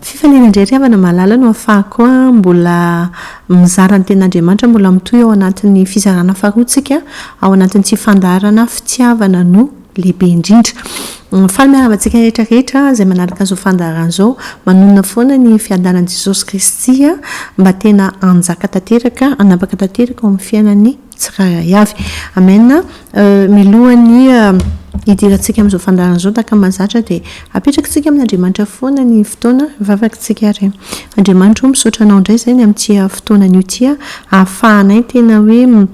Fifaliana-dreriavana malala no ahafahako mbola mizara ny ten'Andriamanitra mbola mitoy ao anatin'ny fizarana faharoantsika ao anatin'ny tsy fandarana fitiavana no lehibe indrindra. Faly miaravantsika rehetrarehetra izay manaraka an'izao fandarana izao manonona foana ny fiadanan'i Jesosy Kristy mba tena anjaka tanteraka, anapaka tanteraka ao amin'ny fiainan'ny tsirairay avy. Amen. Milohan'ny hidirantsika amin'izao fandarana izao taka mahazatra dia apetrakantsika amin'Andriamanitra foana ny fotoana vavakantsika ireny. Andriamanitra misaotra anao indray izay ny amin'ity fotoanan'io ity ahafahanay tena hoe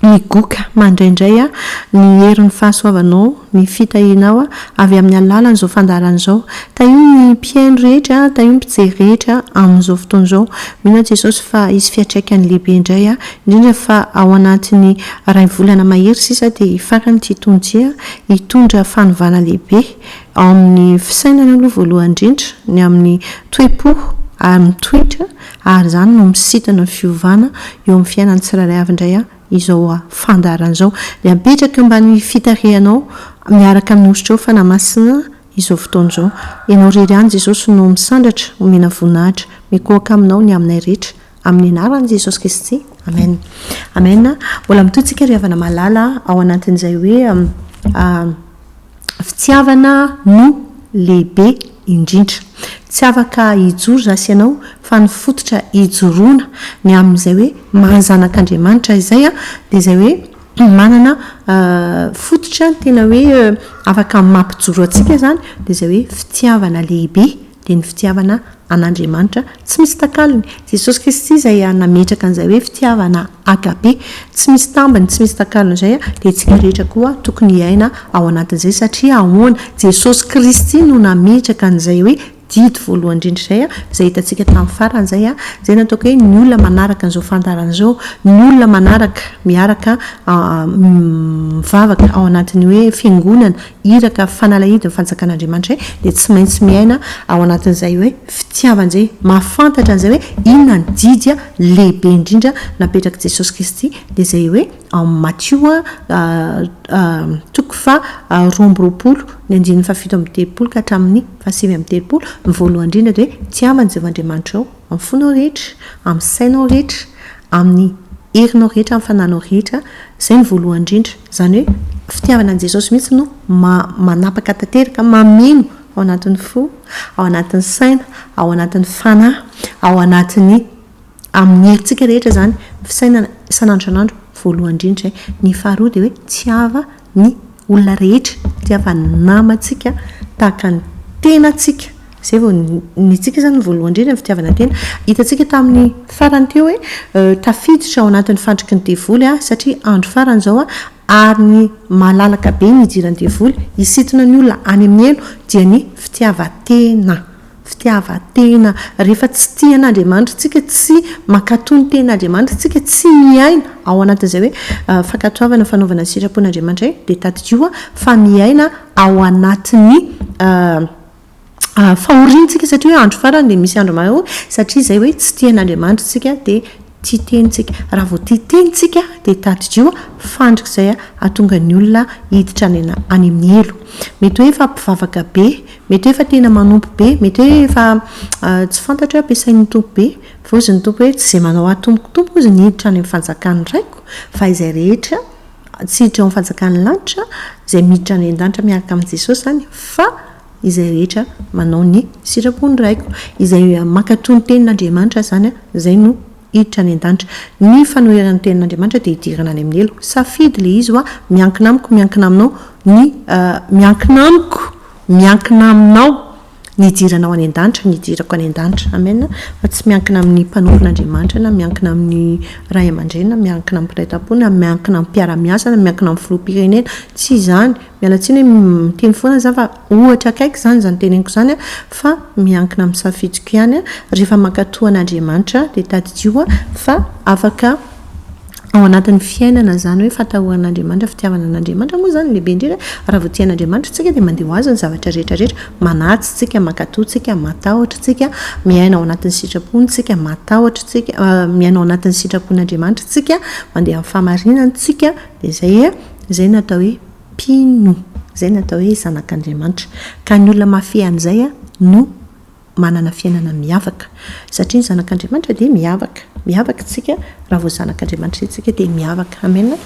migoka mandraindray ny herin'ny fahasoavanao, ny fitahinao avy amin'ny alalan'izao fandarana izao. Taio ny mpiaino rehetra, taio ny mpijery rehetra amin'izao fotoana izao. Mino Jesosy fa hisy fiantraikany lehibe indray indrindra fa ao anatin'ny ray volana mahery sisa dia farany ity tonjia hitondra fanovana lehibe ao amin'ny fisainana aloha voalohany indrindra, ny amin'ny toe-po amin'ny toetra ary izany no misintona ny fiovana eo amin'ny fiainan'ny tsirairay avy indray izao fandarana izao. Dia apetraka mba ny fitarehanao miaraka amin'ny ositra fanahy masina izao fotoana izao. Ianao irery ihany Jesosy no misandratra, omena voninahitra, mikoaka aminao ny aminay rehetra amin'ny anaran'i Jesosy Kristy. Amen. Amen. Mbola mitoyntsika ry havana malala ao anatin'izay hoe fitiavana no lehibe indrindra. Tsy afaka hijoro zasy ianao fa ny fototra hijoroana ny amin'izay hoe mahazanak'Andriamanitra izay dia izay hoe manana fototra tena hoe afaka mampijoro antsika zany dia izay hoe fitiavana lehibe dia ny fitiavana an'Andriamanitra tsy misy takalony. Jesosy Kristy izay nametraka an'izay hoe fitiavana agape tsy misy tambany, tsy misy takalony izay dia tsika rehetra koa tokony hiaina ao anatin'izay satria ahoana Jesosy Kristy no nametraka an'izay hoe didy voalohany indrindra izay hitantsika tamin'ny farany izay nataoko hoe ny olona manaraka an'izao fandarana izao, ny olona manaraka miaraka mivavaka ao anatin'ny hoe fiangonana iraka fanalahidy ny fanjakan'Andriamanitra dia tsy maintsy miaina ao anatin'izay hoe fitiavan'izay mahafantatra an'izay hoe inona ny didy lehibe indrindra napetraka Jesosy Kristy dia izay hoe amin'ny Matthieu toko fa 2:20 ny andininy fafito amby telopolo ka hatramin'ny fahasivy amby telopolo ny voalohany indrindra dia tiavany Jehovahandriamanitra ao amin'ny fonao rehetra, amin'ny sainao rehetra, amin'ny herinao rehetra, amin'ny fananao rehetra. Izay ny voalohany indrindra. Izany hoe fitiavana an'i Jesosy mihitsy no manapaka tanteraka, mameno ao anatin'ny fo, ao anatin'ny saina, ao anatin'ny fanahy, ao anatin'ny amin'ny herintsika rehetra izany fisainana isan'andro isan'andro voalohany indrindra. Ny faharoa dia hoe tiava ny olona rehetra, tiava ny namantsika tahaka ny tenantsika. Izay vao nytsika izany ny voalohany indrindra ny fitiavana tena. Hitantsika tamin'ny farany teo hoe tafiditra ao anatin'ny fandriky ny devoly satria andro farany izao ary ny malalaka be ny idiran'ny devoly hisintona ny olona any amin'ny elo dia ny fitiavatena. Fitiavatena rehefa tsy tian'Andriamanitra tsika, tsy mankatony ten'Andriamanitra tsika, tsy miaina ao anatin'izay hoe fankatoavana fanaovana sitrapon'Andriamanitra dia tadidio fa miaina ao anatin'ny fahorintsika satria hoe andro farany dia misy andro mahao satria izay hoe tsy tian'Andriamanitra tsika dia tia tenitsika. Raha vao tia tenitsika dia tadidio fandrika izay ahatonga ny olona hiditra any amin'ny elo. Mety hoe efa mpivavaka be, mety hoe efa tena manompo be, mety hoe efa tsy fantatra hoe ampiasain'ny tompo be, fa ozy ny tompo hoe tsy izay manao atompotompo ozy ny hiditra any amin'ny fanjakan'ny raiko fa izay rehetra tsy hiditra ao amin'ny fanjakan'ny lanitra izay miditra any an-danitra miaraka amin'i Jesosy zany fa izay rehetra manao ny sitrapony raiko izay mankatony tenin'Andriamanitra zany izay no hiditra any an-danitra. Ny fanoheran'ny tenin'Andriamanitra dia hidirana any amin'ny elo. Safidy ilay izy miankina amiko, miankina aminao, ny miankina amiko, miankina aminao ny hidiranao any an-danitra, ny hidirako any an-danitra. Amen. Fa tsy miankina amin'ny mpanompon'Andriamanitra na miankina amin'ny ray aman-dreny na miankina amin'ny mpiray-tam-po na miankina amin'ny mpiara-miasa na miankina amin'ny filoham-pirenena. Tsy izany. Miala tsiny miteny foana zany fa ohatra akaiky zany teneniko zany fa miankina amin'ny safidiko ihany rehefa mankatoa an'Andriamanitra dia tadidio fa afaka ao anatin'ny fiainana zany hoe fatahoan'Andriamanitra, fitiavana an'Andriamanitra moa zany lehibe indrindra. Raha vao tian'Andriamanitra tsika dia mandeha ho azy ny zavatra rehetra manatsy tsika, mankatoa tsika, matahotra tsika, miaina ao anatin'ny sitrapony tsika, matahotra tsika, miaina ao anatin'ny sitrapon'Andriamanitra tsika, mandeha amin'ny fahamarinana tsika dia izay natao hoe mpino, izay natao hoe zanak'Andriamanitra. Ka ny olona mafy an'izay no manana fiainana miavaka satria ny zanak'andriamanitra dia miavaka tsika raha vao zanak'andriamanitra tsika dia miavaka amena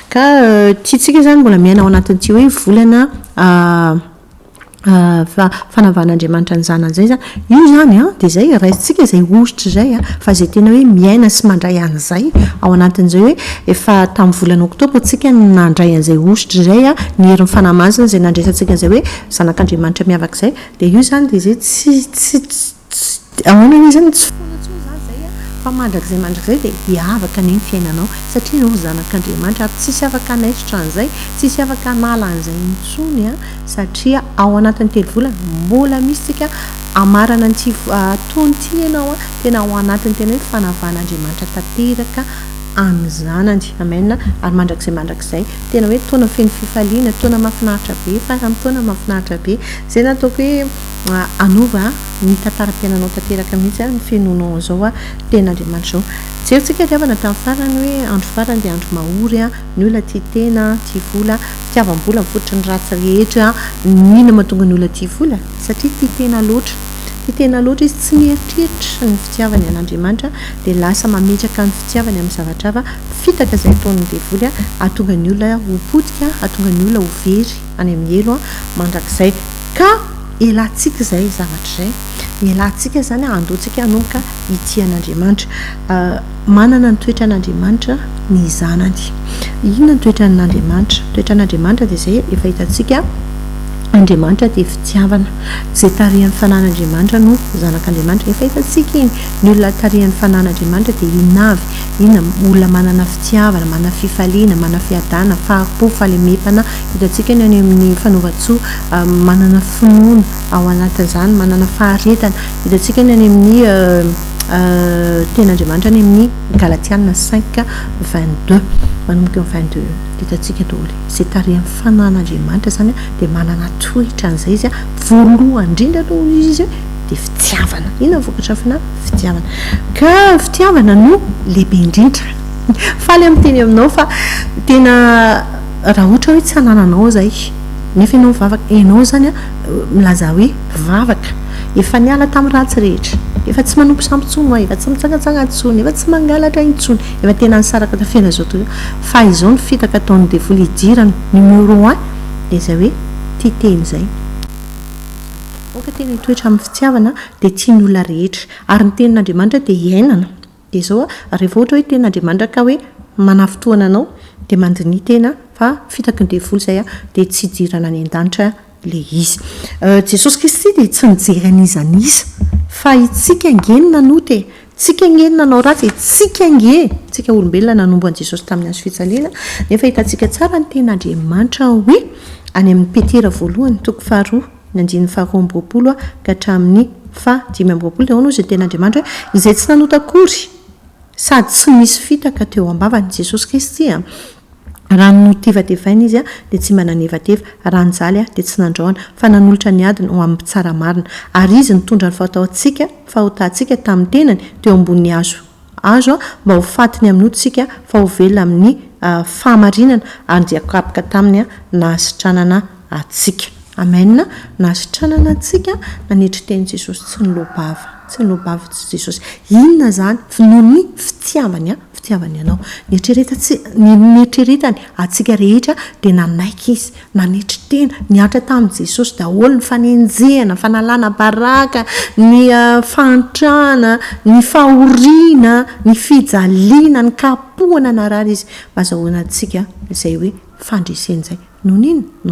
ka tiatsika zany mbola miaina ao anatin'ity hoe volana fanavan'andriamanitra ny zanan'izay zany io zany dia zay raisitsika izay ositra zay fa zay tena hoe miaina sy mandray an'izay ao anatin'izay hoe efa tamin'ny volana oktobra tsika nandray an'izay ositra zay ny herin'ny fanamazana zay nandresantsika zay hoe zanak'andriamanitra miavaka izay dia io zany dia zay tsy ahoana zany tsy fa mandrakizay dia hiavaka ny fiainanao satria nao zanak'andriamanitra ary tsisy afaka anaisitra an'izay tsisy afaka anala an'izay intsony satria ao anatin'ny telo volana mbola misy tsika amarana nyty taonyty ianao tena ao anatin'ny tena hoe fanavan'andriamanitra tanteraka any zanany amena ary mandrakizay tena hoe taona feno fifaliana taona mahafinaritra be fa amin'ny taona mahafinaritra be zay nataoko hoe anova ny tantaram-piainanao tanteraka mihitsy ny fiainonao zao ten'andriamanitra zao jerontsika tiavana tamin'ny farany hoe andro farany dia andro mahory ny olona tia tena tia vola fitiavam-bola mifototry ny ratsy rehetra nina mahatonga ny olona tia vola satria tia tena loatra izy tsy mieritreritra ny fitiavany an'andriamanitra dia lasa mametraka ny fitiavany amin'ny zavatra hafa fitaka izay ataon'ny devoly ahatonga ny olona hopotika ahatonga ny olona ho very any amin'ny elo mandrakizay ka elantsika izay zavatra izay elantsika zany andoantsika hanomboka ity an'andriamanitra manana ny toetra an'andriamanitra ny zanany inona ny toetra an'andriamanitra dia izay efa hitantsika andriamanitra dia fitiavana zay tarihan'ny fanan'andriamanitra no zanak'andriamanitra efa hitantsika iny ny olona tarihan'ny fanan'andriamanitra dia inona olona manana fitiavana manana fifaliana manana fiadana fahapo fahalemepana hitantsika ny any amin'ny fanaovan-tsoa manana finoana ao anatin'izany manana faharetana hitantsika ny any amin'ny ten'andriamanitra any amin'ny galatiana 5:22 manomboka 22 hitantsika daholo zay tarihan'ny fanan'andriamanitra zany dia manana toetra an'izay izy voalohany indrindra aloha izy dia fitiavana inona vokatra fina fitiavana ka fitiavana no lehibe indrindra faly amin'ny teny aminao fa tena raha ohatra hoe tsy hanananao zay nefa ianao vavaka ianao zany milaza hoe vavaka efa niala tamin'ny ratsy rehetra efa tsy manompo sampitsony efa tsy mitsangatsanga intsony efa tsy mangalatra intsony efa tena nisaraka tafiana zao toa fa izao ny fitaka ataon'ny devoly idirany numéro 1 dia izay hoe tia teny izay oka tena hitoetra amin'ny fitiavana dia tia ny olona rehetra ary ny tenin'andriamanitra dia hiainana dia izao rehefa ohatra hoe tenin'andriamanitra ka hoe manafotoana anao dia mandiny tena fa fitaka ny devoly izay dia tsy hidirana any an-danitra le izy Jesosy Kristy dia tsy nijery an'izaniza fa itsika ngenina note tsika ngenina anao ratsy tsika tsika olombelona nanombo an' Jesosy tamin'ny azo fitsaliana nefa hitantsika tsara ny ten'andriamanitra hoe any amin'ny Petera voalohany toko 2 ny 9:20 ka hatramin'ny 5:20 dia hono izay ten'andriamanitra hoe izay tsy nanotakory sady tsy misy fitaka teo ambavany Jesosy Kristy raha notevatevaina izy dia tsy mananevateva raha nijaly dia tsy nandraona fa nanolotra ny adiny ho amin'ny tsara marina ary izy nitondra ny fahotantsika tamin'ny tenany teo ambon'ny azo mba ho fatiny amin'ny ototsika fa ho velona amin'ny fahamarinana ary dia kapoka taminy nahasitranana atsika amen nahasitranana atsika nanetry teny Jesosy tsy nilobava Jesosy inona zany noho ny fitiavany ianao netreretany atsika rehetra dia nanaiky izy nanetry tena niatra tamin'i Jesosy daholo ny fanenjehana fanalana baraka ny fantrana ny fahoriana ny fijaliana ny kapohana narary izy mazahoana atsika izay hoe fandresen'izay noho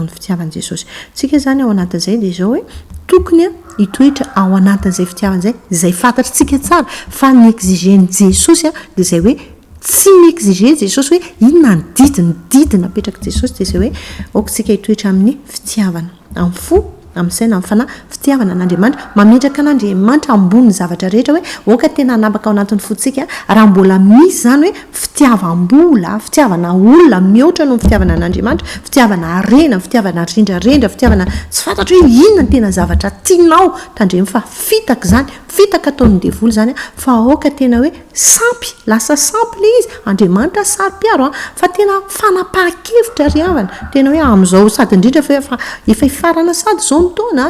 ny fitiavan'i Jesosy tsika zany ao anatin'izay dia izao hoe tokony hitoetra ao anatin'izay fitiavan'izay izay fantatritsika tsara fa ny exigen'ny Jesosy dia izay hoe tsy miexige Jesosy hoe inona ny didina apetraka Jesosy dia izay hoe aokatsika hitoetra amin'ny fitiavana amin'ny fo amin'ny saina amin'ny fanahy fitiavana an'Andriamanitra mametraka an'Andriamanitra ambony zavatra rehetra hoe oka tena hanapaka ao anatin'ny fotsika raha mbola misy zany hoe fitiavam-bola fitiavana olona mihoatra no fitiavana an'Andriamanitra fitiavana arena fitiavana rindrarendra fitiavana tsy fantatra hoe inona ny tena zavatra tianao tandremo fa fitaka zany fitaka ataony devoly zany fa aoka tena hoe sampy lasa sampy le izy Andriamanitra sary-piaro fa tena fanapahan-kevitra ry havana tena hoe amin'izao sady indrindra fa efa farana sady zao ny taona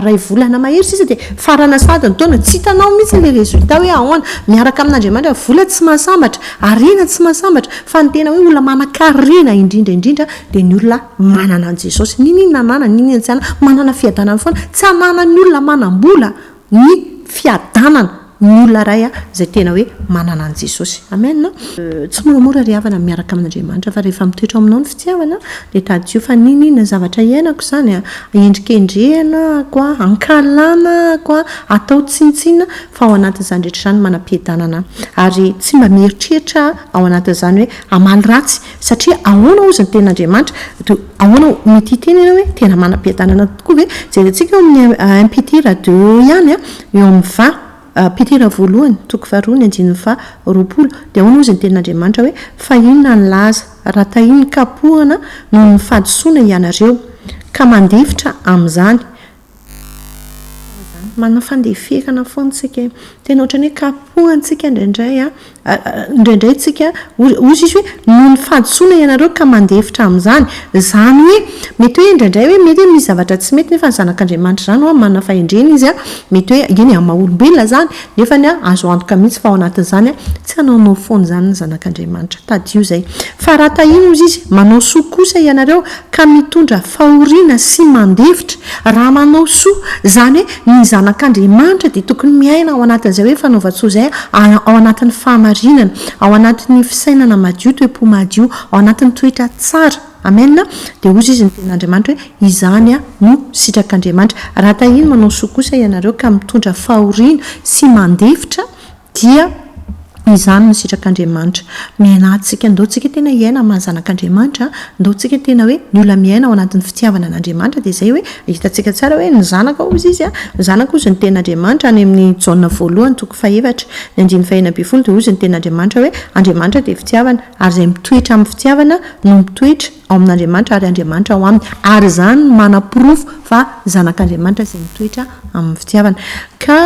ray volana mahery sisa dia farana sady ny taona tsy hitanao mihitsy le résultat hoe ahoana miaraka amin'Andriamanitra vola tsy mahasambatra arena tsy mahasambatra fa ny tena hoe olona manan-karena indrindra dia ny olona manana an' Jesosy ninona nana ninona tsy ana manana fiadanana foana tsy hanana ny olona manam-bola ny fiadanana ny olona ray zay tena hoe manana an' Jesosy amen tsy moramora ry havana miaraka amin'Andriamanitra fa rehefa mitoetra aminao ny fitiavana dia tadio fa ninona zavatra iainako zany endrikendrehana koa ankalana koa atao tsinitsina fa ao anatin'izany rehetra izany manam-piadanana ary tsy mba mieritreritra ao anatin'izany hoe amaly ratsy satria ahoana ozy ny ten'Andriamanitra ahoana mety hiteny hoe tena manam-piadanana tokoa ve jerentsika eo amin'ny impitira 2 ihany eo amin'ny 20 pitira voalohany toko faharoa ny andininy faharoapolo dia ahoana ozy ny ten'Andriamanitra hoe fa inona ny laza raha tahiny kapohana no ny fahadisoana ianareo ka mandefitra amin'izany manana fandeferana foantsika tena ohatrany hoe kapohantsika indraindray tsika ozy izy hoe no ny fahadisoana ianareo ka mandefitra amin'izany zany hoe mety hoe indraindray hoe mety hoe misy zavatra tsy mety nefa ny zanak'Andriamanitra zany hoe manana fahendreny izy mety hoe eny amaha-olombelona zany nefa ny azo antoka mihitsy fa ao anatin'izany tsy hanaonao foana zany ny zanak'Andriamanitra tadio zay fa raha tahiny ozy izy manao soa kosa ianareo ka mitondra fahoriana sy mandefitra raha manao soa zany hoe ny zanak'Andriamanitra dia tokony miaina ao anatin'izay hoe fanaova-tsoa zay ao anatin'ny fahamarinana ao anatin'ny fisainana madio toe-po madio ao anatin'ny toetra tsara amena dia ozy izy ny ten'Andriamanitra hoe izany no sitrak'Andriamanitra raha tahiny manao soa kosa ianareo ka mitondra fahoriana sy mandefitra dia izany no sitrak'Andriamanitra miainatsika ndaotsika tena iaina amin'ny zanak'Andriamanitra ndaotsika tena hoe ny olona miaina ao anatin'ny fitiavana an'Andriamanitra dia izay hoe hitantsika tsara hoe ny zanaka ozy izy ny zanaka ozy ny ten'Andriamanitra any amin'ny Jaona voalohany toko 4 ny andiny 1:20 dia ozy ny ten'Andriamanitra hoe Andriamanitra dia fitiavana ary izay mitoetra amin'ny fitiavana no mitoetra ao amin'Andriamanitra ary Andriamanitra ao aminy ary izany manam-pirofo fa zanak'Andriamanitra izay mitoetra amin'ny fitiavana ka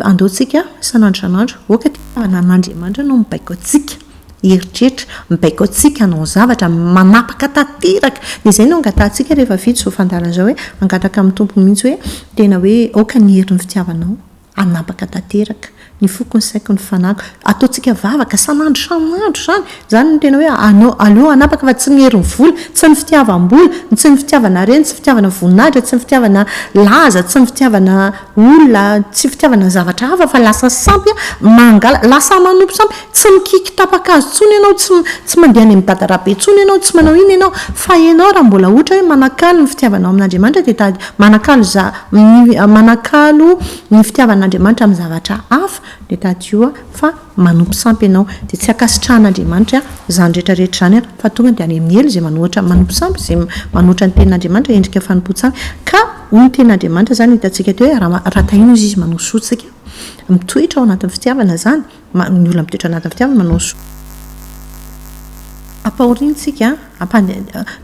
andaotsika sanandro oka fitiavana an'Andriamanitra no mibaiko antsika eritreritra mibaiko antsika hanao zavatra manapaka tanteraka dia izay no angatantsika rehefa vita so fandarana zao hoe angataka amin'ny tompo mihitsy hoe tena hoe aoka ny herin'ny fitiavanao anapaka tanteraka ny foko ny saiko ny fanako ataontsika vavaka sanandro zany no tena hoe aleo anapaka fa tsy ny herin'ny vola tsy ny fitiavam-bola tsy ny fitiavana reny tsy fitiavana voninahitra tsy ny fitiavana laza tsy ny fitiavana olona tsy fitiavana zavatra hafa fa lasa sampy mangala lasa manompo sampy tsy mikiky tapaka azo tsony ianao tsy mandeha any amin'ny dadarabe tsony ianao tsy manao iny ianao fa ianao raha mbola ohatra hoe manakalo ny fitiavanao amin'Andriamanitra dia tady manakalo ny fitiavan'Andriamanitra amin'ny zavatra hafa dia tadio fa manompo sampy ianao dia tsy akasitrahan'Andriamanitra zany rehetrarehetra zany fa tonga dia any amin'ny elo izay manohatra manompo sampy izay manohatra ny ten'Andriamanitra endrika fanompo-tsampy ka hoy ten'Andriamanitra zany hitantsika teo hoe raha tahiny izy manao soa tsika mitoetra ao anatin'ny fitiavana zany ny olona mitoetra anatin'ny fitiavana manao soa ampahorintsika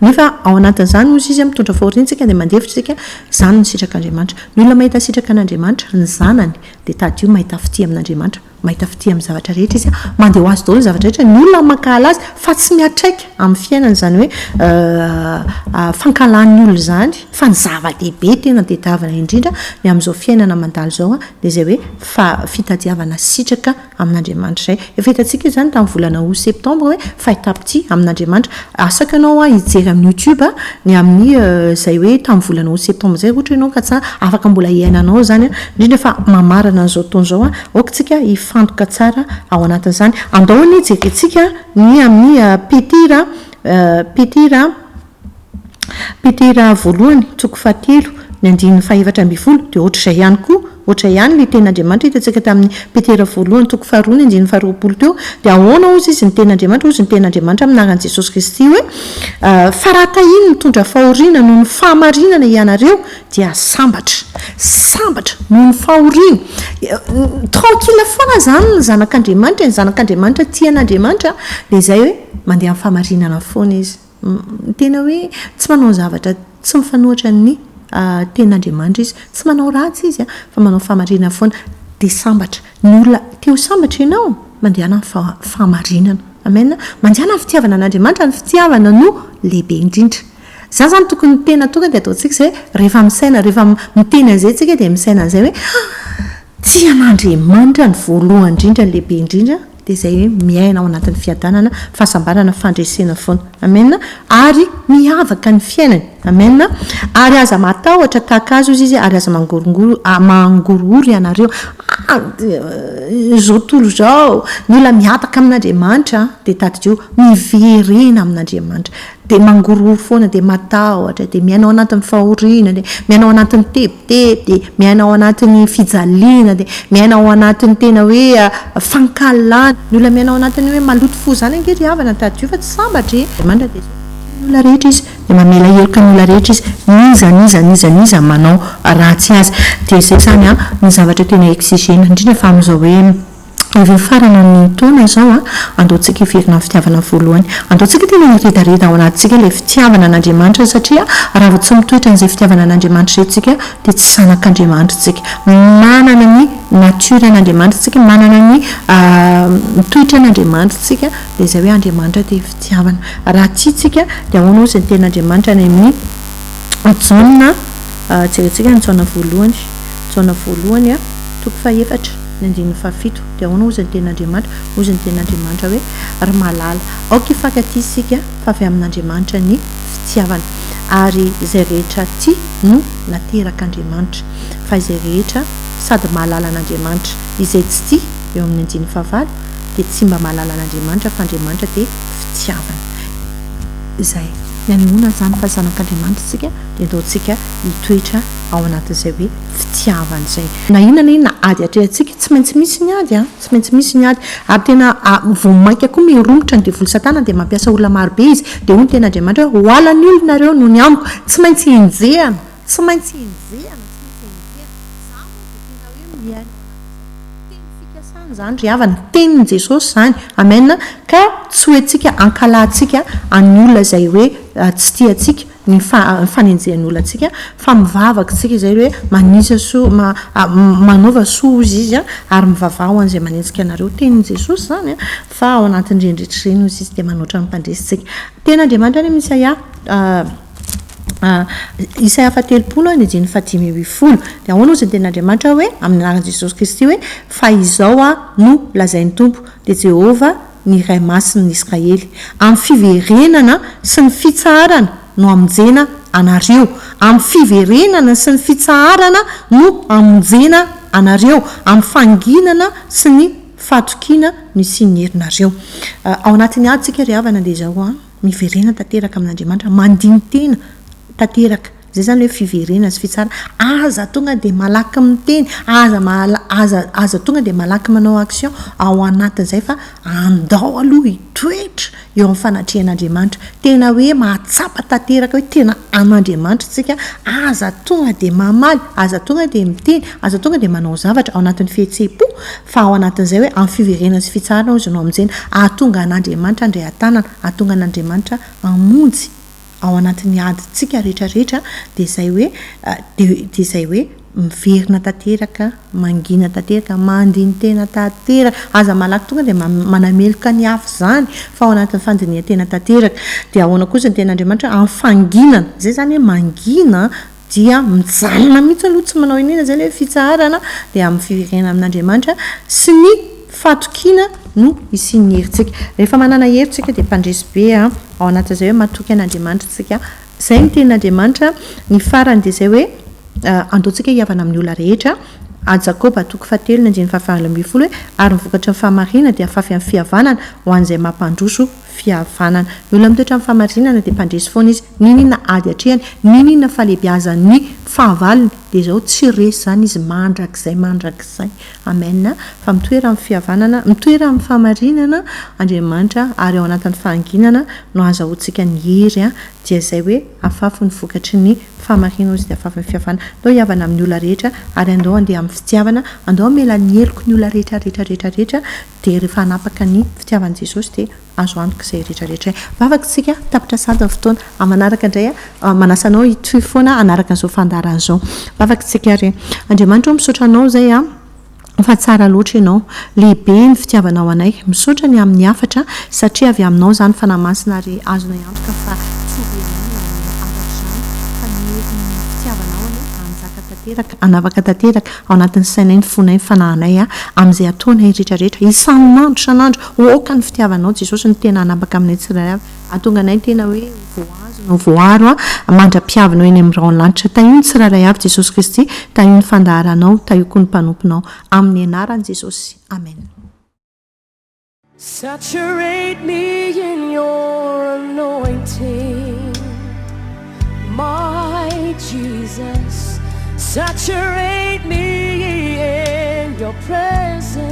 nefa ao anatin'izany ozy izy mitondra fahorintsika dia mandefitra tsika zany ny sitrak'Andriamanitra ny olona mahita sitrak'Andriamanitra ny zanany dia tadio mahita fity amin'Andriamanitra mahita fity amin'ny zavatra rehetra izy mandeha ho azy daholo ny zavatra rehetra ny olona mankala azy fa tsy miatraika amin'ny fiainana zany hoe fankalan'ny olona zany fa ny zava-dehibe tena tadiavana indrindra ny amin'izao fiainana mandalo zao dia izay hoe fitadiavana sitraka amin'Andriamanitra izay efa hitantsika zany tamin'ny volana août septembre hoe fahitapity amin'Andriamanitra asaka ianao hijery amin'ny YouTube ny amin'ny izay hoe tamin'ny volana août septembre zay ohatra ianao ka tsy afaka mbola iainanao zany indrindra fa mamarana an'izao taona zao aokatsika fantoka tsara ao anatin'izany andaony jerentsika ny amin'ny petira voalohany toko 7 ny andiny 2:20 dia ohatra izay ihany koa ohatra ihany ny ten'Andriamanitra hitantsika tamin'ny petira voalohany toko 2 ny andiny 20 teo dia ahoana ozy izy ny ten'Andriamanitra ozy ny ten'Andriamanitra aminaran'i Jesosy Kristy hoe fa raha tahiny mitondra fahoriana noho ny fahamarinana ianareo dia sambatra noho ny fahoriana tranquille foana zany ny zanak'Andriamanitra tian'Andriamanitra dia izay hoe mandeha amin'ny fahamarinana foana izy tena hoe tsy manao zavatra tsy mifanohitra ny ten'Andriamanitra izy tsy manao ratsy izy fa manao fahamarinana foana dia sambatra ny olona teo sambatra ianao mandehana ny fahamarinana amena mandehana ny fitiavana an'andriamanitra ny fitiavana no lehibe indrindra za zany tokony tena tonga dia ataontsika zay rehefa misaina rehefa miteny an'izay tsika dia misaina an'izay hoe tia an'andriamanitra ny voalohany indrindra lehibe indrindra dia izay hoe miaina ao anatin'ny fiadanana fahasambarana fandresena foana amena ary miavaka ny fiainany amena ary aza matahotra tahaka azy izy ary aza mangorory ianareo zao tontolo zao ny olona miataka amin'andriamanitra dia tadidreo miverena amin'andriamanitra dia mangorory foana dia matahotra dia miaina ao anatin'ny fahoriana dia miaina ao anatin'ny tebiteby dia miaina ao anatin'ny fijaliana dia miaina ao anatin'ny tena hoe fankalana ny olona miaina ao anatin'ny hoe maloto fo zany angery havana tadidreo fa tsy sambatra andriamanitra dia olona rehetra izy dia mamela heloka ny olona rehetra izy niza manao ratsy azy dia izay zany ny zavatra tena exigena indrindra fa amin'izao hoe efa farana ny taona zao andaontsika hiverina fitiavana voalohany andaontsika tena miredareda ao anatintsika ilay fitiavana an'andriamanitra satria raha vao tsy mitoetra n'izay fitiavana an'andriamanitra rehtsika dia tsy zanak'andriamanitra tsika manana ny natura an'andriamanitra tsika manana ny mitoetra an'andriamanitra tsika dia izay hoe andriamanitra dia fitiavana raha tiatsika dia ahoana ozy ny ten'andriamanitra any amin'ny jaona jerentsika ny jaona voalohany toko faefatra ny andininy fahafito dia ahoana ozy ny ten'andriamanitra ozy ny ten'andriamanitra hoe ry malala aoka hifankatisika fa avy amin'andriamanitra ny fitiavana ary izay rehetra ty no naterak'andriamanitra fa izay rehetra sady mahalala an'andriamanitra izay tsy ty eo amin'ny andininy fahavalo dia tsy mba mahalala an'andriamanitra fa andriamanitra dia fitiavana izay ny anoana zany fa zanak'andriamanitra tsika dia ndaontsika hitoetra ao anatin'izay hoe fitiavana izay na inona na ady atrehantsika tsy maintsy misy ny ady tsy maintsy misy ny ady ary tena vomaika koa miromotra ny devolo satana dia mampiasa olona marobe izy dia hoy ny ten'andriamanitra hoe hoalany olonareo no ny amiko tsy maintsy enjehana za moa dia tena hoe miaina teny fikasana zany ry havana tenin' jesosy zany amena ka tsy hoentsika ankalantsika any olona izay hoe tsy tiatsika ny fanenjehan'ny olona atsika fa mivavaka tsika izay hoe manisa soa manaova soa izy izy ary mivavaho an'izay manenjika anareo tenin' jesosy zany fa ao anatin'ny rendritreny izy dia manoatra ny mpandresitsika tena andriamanitra any misaya Isaia 30 ny diny 5:10 dia ahoana ozy ny ten'andriamanitra hoe amin'ny anaran'i Jesosy Kristy hoe fa izao no lazain'ny tompo dia Jehova ny iray masiny Israely amin'ny fiverenana sy ny fitsarana no amonjena anareo amin'ny fiverenana sy ny fitsarana no amonjena anareo amin'ny fanginana sy ny fatokiana ny sy ny herinareo ao anatin'ny aditsika ry havana dia zao miverena tanteraka amin'andriamanitra mandiny tena tanteraka zay zany hoe fiverena sy fitsara aza tonga dia malaky miteny aza tonga dia malaky manao action ao anatin'izay fa andao aloha hitoetra eo amin'ny fanatrehan'andriamanitra tena hoe mahatsapa tanteraka hoe tena an'andriamanitra tsika aza tonga dia mamaly aza tonga dia miteny aza tonga dia manao zavatra ao anatin'ny fihetseham-po fa ao anatin'izay hoe amin'ny fiverena sy fitsarana ozy no amin'izany ahatonga an'andriamanitra andray an-tanana ahatonga an'andriamanitra amonjy ao anatin'ny adintsika rehetrarehetra dia izay hoe miverina tanteraka mangina tanteraka mandiny tena tanteraka aza malaky tonga dia manameloka ny afo zany fa ao anatin'ny fandiniana tena tanteraka dia ahoana kosa ny ten'andriamanitra amin'ny fanginana zay zany hoe mangina dia mijanona mihitsy aloha tsy manao inina zay le fitsarana dia amin'ny fiverena amin'andriamanitra sy ny fatokiana no isian'ny herintsika rehefa manana herintsika dia mpandresy be ao anatin'izay hoe matoky an'andriamanitra tsika zay ny ten'andriamanitra ny farany dia izay hoe andaontsika hiavana amin'ny olona rehetra Jakoba 3:7 hoe ary mivokatra ny fahamarinana dia afafy amin'ny fihavanana ho an'izay mampandroso fihavanana ny olona mitoetra amin'ny fahamarinana dia mpandresy foana izy ninina ady atrehany ninina falehibiazan'ny fahavalony dia izao tsy resy zany izy mandrakizay amen fa mitoera amin'ny fihavanana mitoera amin'ny fahamarinana andriamanitra ary ao anatin'ny fahanginana no azahoantsika ny hery dia izay hoe afafy ny vokatry ny fahamarinana izy dia afafy ny fihavanana andao hiavana amin'ny olona rehetra ary andao andeha amin'ny fitiavana andao mela ny heloko ny olona rehetra dia rehefa hanapaka ny fitiavan'i Jesosy dia azo antoka izay rehetrarehetra vavaka tsika tapitra sady ny fotoana manaraka indray manasanao hitoy foana anaraka an'izao fandaran'izao vavaka tsika ary andriamanitra misaotra anao zay fa tsara loatra ianao lehibe ny fitiavanao anay misaotra ny amin'ny afatra satria avy aminao zany fanamasina ry azona iantoka fa tsy ovenao afatra zany fa ny fitiavanao anjaka tanteraka anavaka tanteraka ao anatin'ny sainay ny fonay ny fanahinay amin'izay ataonay rehetrarehetra isan'andro isan'andro oka ny fitiavanao jesosy ny tena anapaka aminay tsirairay avy atonga anay tena hoe no voaro mandra-piavinao eny amin'ny raolanitra taio ny tsirairay avy jesosy kristy taio ny fandaharanao taioko ny mpanomponao amin'ny anarany jesosy amen. Saturate me in your anointing, my Jesus. Saturate me in your presence.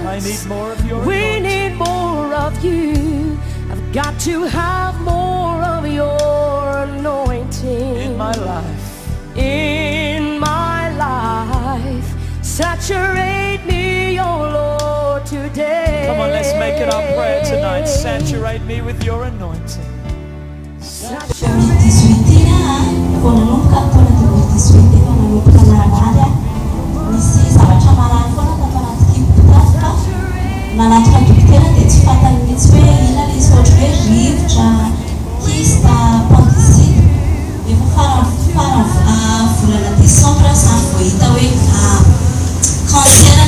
I need more of your We need more of you. I've got to have more of your anointing in my life. In my life. Saturate me, oh Lord, today. Come on, let's make it our prayer tonight. Saturate me with your anointing. Cancer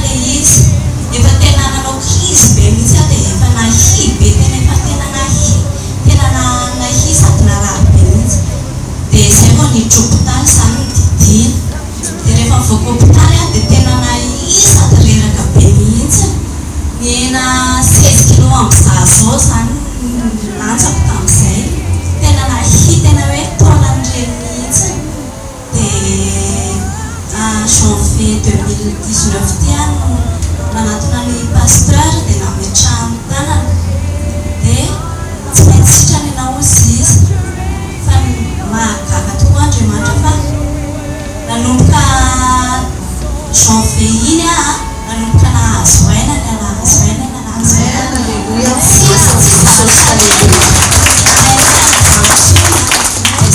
le izy efa tena nanao crise be mihitsy aho dia efa nahi be tena efa tena nahi sady naraha be mihitsy dia zay vao niditra hôpitaly zany nodidina dia rehefa mivoaka hôpitaly aho dia tena nahi sady reraka be mihitsy niena 16 kilo am'izao zany lantsako tamin'izay tena nahi tena hoe taona n'ireny mihitsy dia janvier 2019 tiano nanatona ny Pasteur dia nametraha amin'ny tanana dia tsy maintsy sitrany ianao izy izy fa mahagaga tokoa Andriamanitra fa nanomboka janvier iny nanomboka nahazo aina ny nahazo aina ny nahazo aina dia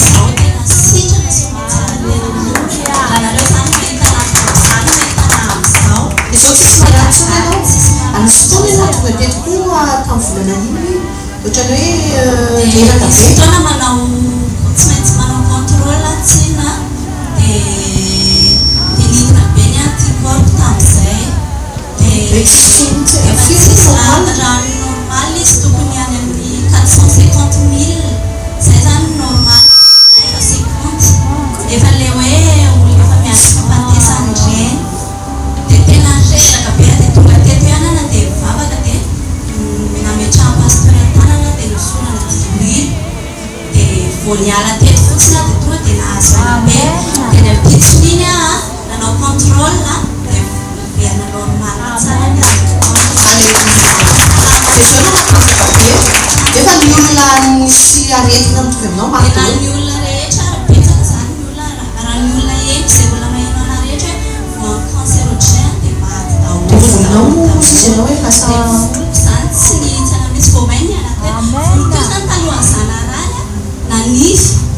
zao tena sitrana sy maintsy anareo zany Esok sisi malatsy ianao anasotoana ianao tonga dia tokoa tamin'ny volana iny ohatrany hoe leraka be fotoana manao tsy maintsy manao contrôle antsina dia nidina be ny anticorp tamin'izay dia raha normal izy tokony any amin'ny 450 000 zay zany normal efa 50 efa le hoe olona efa mianatra fampadesany ireny dia tena reraka be dia tonga teto ianana dia mivavaka dia nametraha Pasteur tanana dia nosonana diloilo dia vao niala teto fotsiny dia tonga dia nahazo aina be dia ny ampitsony iny nanao contrôle dia verina normal tsara efa ny olona nisy aretina mitovinao tena ny olona rehetra betsaka zany ny olona raha ny olona eko izay olona maheno ana rehetra hoe voa cancérogène dia maty volinao sy ianao hoe lasa zany tsy nihitsana mihitsy vao mainy niala teo volo teo zany talohan'ny zanarahy na nify